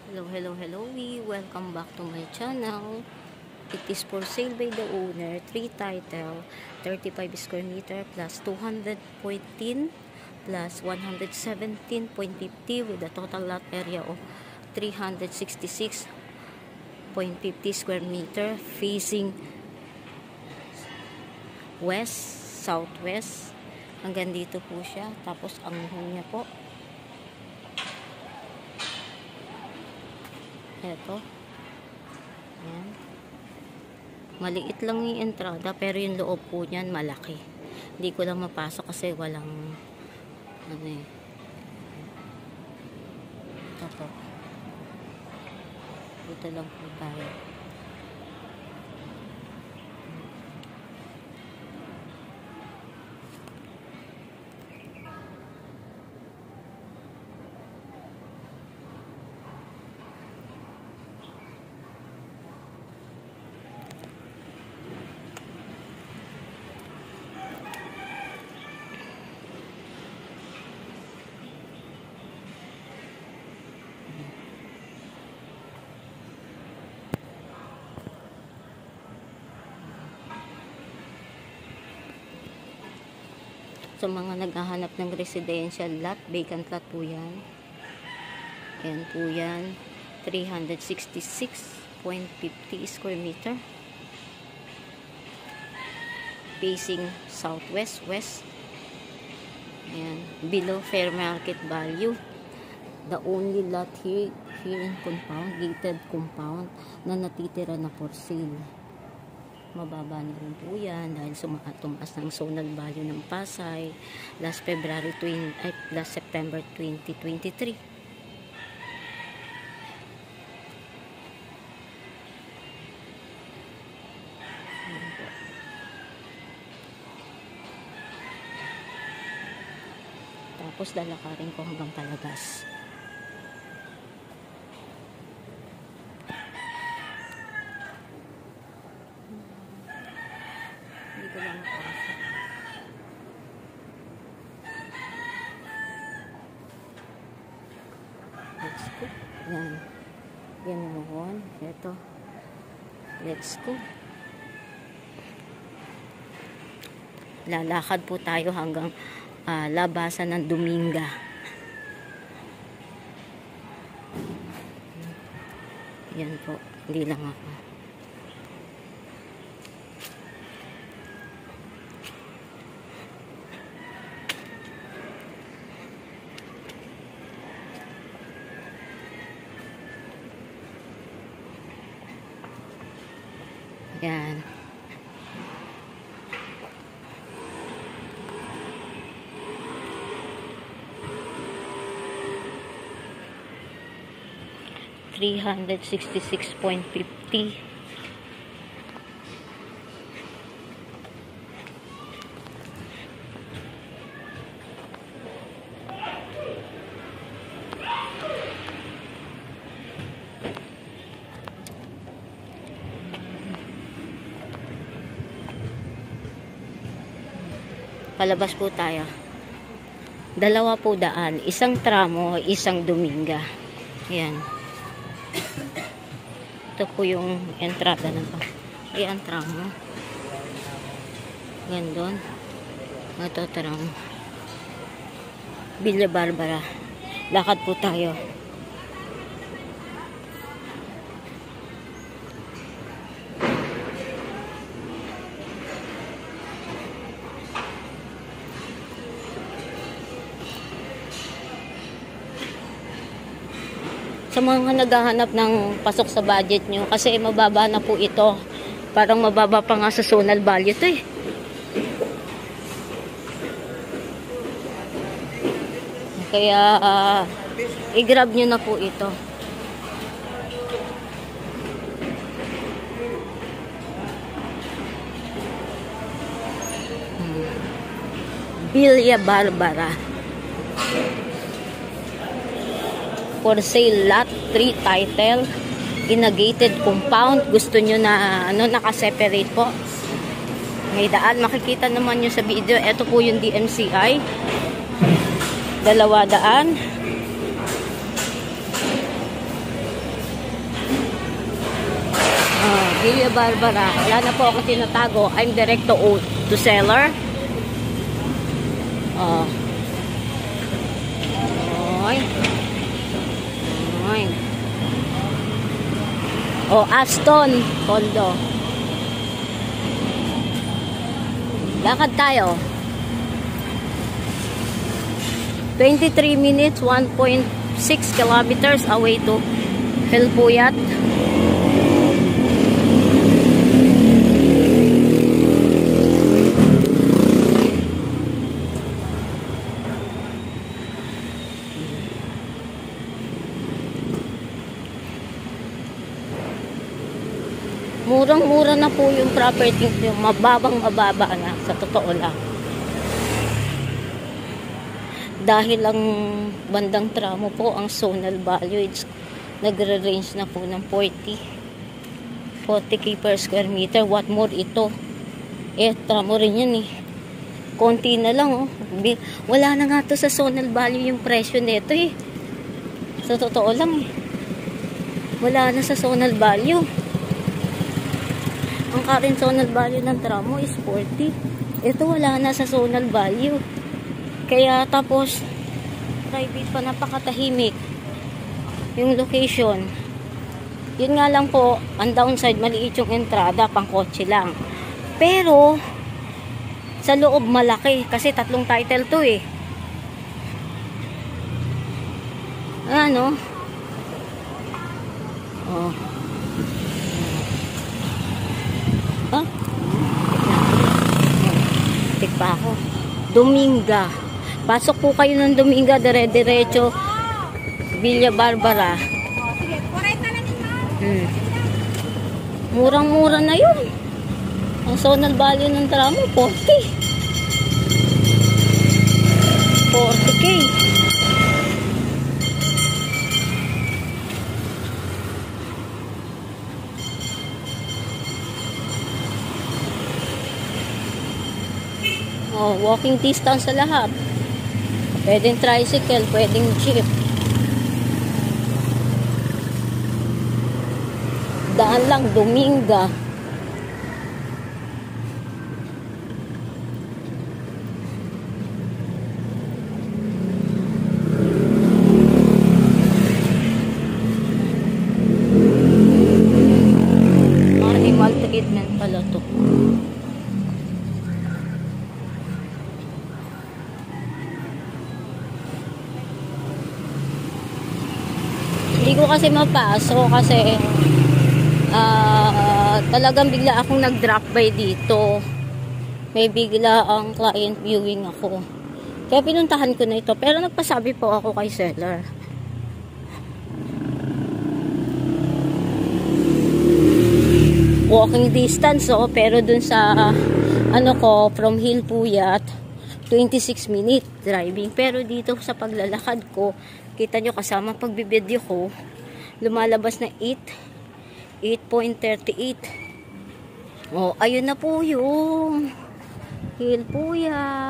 Hello, welcome back to my channel. It is for sale by the owner, 3 title, 35 square meter plus 214 plus 117.50 with a total lot area of 366.50 square meter facing west, southwest. Hanggang dito po siya. Tapos ang home niya po, eto. Ayan. Maliit lang yung entrada, pero yung loob po niyan malaki. Hindi ko lang mapasok kasi walang ano eh. Ito po. Dito lang po tayo. Sa mga naghahanap ng residential lot, vacant lot po yan. Ayan po yan. 366.50 square meter. Facing southwest, west. Ayan. Below fair market value. The only lot here in compound, gated compound, na natitira na for sale. Mababa na rin po yan dahil tumaas ng zonal value ng Pasay last September 2023. Tapos lalakarin ko hanggang Palagas. Hindi ko lang makasok. Let's go. Yan. Yan naman. Ito. Let's go. Lalakad po tayo hanggang labasan ng Dominga. Yan po. Hindi lang ako. Yan. $366.50. Palabas po tayo. Dalawa po daan. Isang tramo, isang Dominga. Ayan. Ito po yung entrada ng ayan, tramo. Gandun. Ito, tramo. Villa Barbara. Lakad po tayo. Sa mga naghahanap ng pasok sa budget nyo, kasi mababa na po ito. Parang mababa pa nga sa zonal value ito eh. Kaya i-grab nyo na po ito. Villa Barbara. For sale lot, 3 title, in a gated compound. Gusto nyo na naka-separate po. May daan, makikita naman nyo sa video. Ito po yung DMCI. 200. Villa Barbara. Wala na po akong tinatago. I'm direct to seller. Oy. Oy. Aston condo. Lakad tayo. 23 minutes, 1.6 kilometers away to Hilpuyat. Murang-mura na po yung property, yung mababang-mababa na, sa totoo lang. Dahil ang bandang tramo po, ang zonal value, nagre-range na po ng 40k per square meter. What more ito? Tramo rin yan eh. Konti na lang oh. Wala na nga to sa zonal value yung presyo nito eh. Sa totoo lang eh. Wala na sa zonal value. Ang current zonal value ng tramo is 40. Ito wala na sa zonal value. Kaya tapos private pa, napakatahimik yung location. Yun nga lang po, ang downside, maliit yung entrada, pang kotse lang. Pero sa loob malaki kasi 3 title to eh. Ano? Oh. Tik pa ako. Dominga. Pasok po kayo ng Dominga, dire-diretso Villa Barbara. Sige, 40 lang yun. Murang-mura na yun. Ang zonal value ng tramo, 40. 40k. Walking distance sa lahat. Pwedeng tricycle, pwedeng jeep. Daan lang, Dominga. Animal treatment pala to. Hindi ko kasi mapasok kasi talagang bigla akong nag-drop by dito. May bigla ang client viewing ako. Kaya pinuntahan ko na ito. Pero nagpasabi po ako kay seller. Walking distance pero dun sa from Hilpuyat 26 minute driving. Pero dito sa paglalakad ko, kita nyo kasama pagbibideo ko, lumalabas na 8.38. Ayun na po yung Hilpuyat.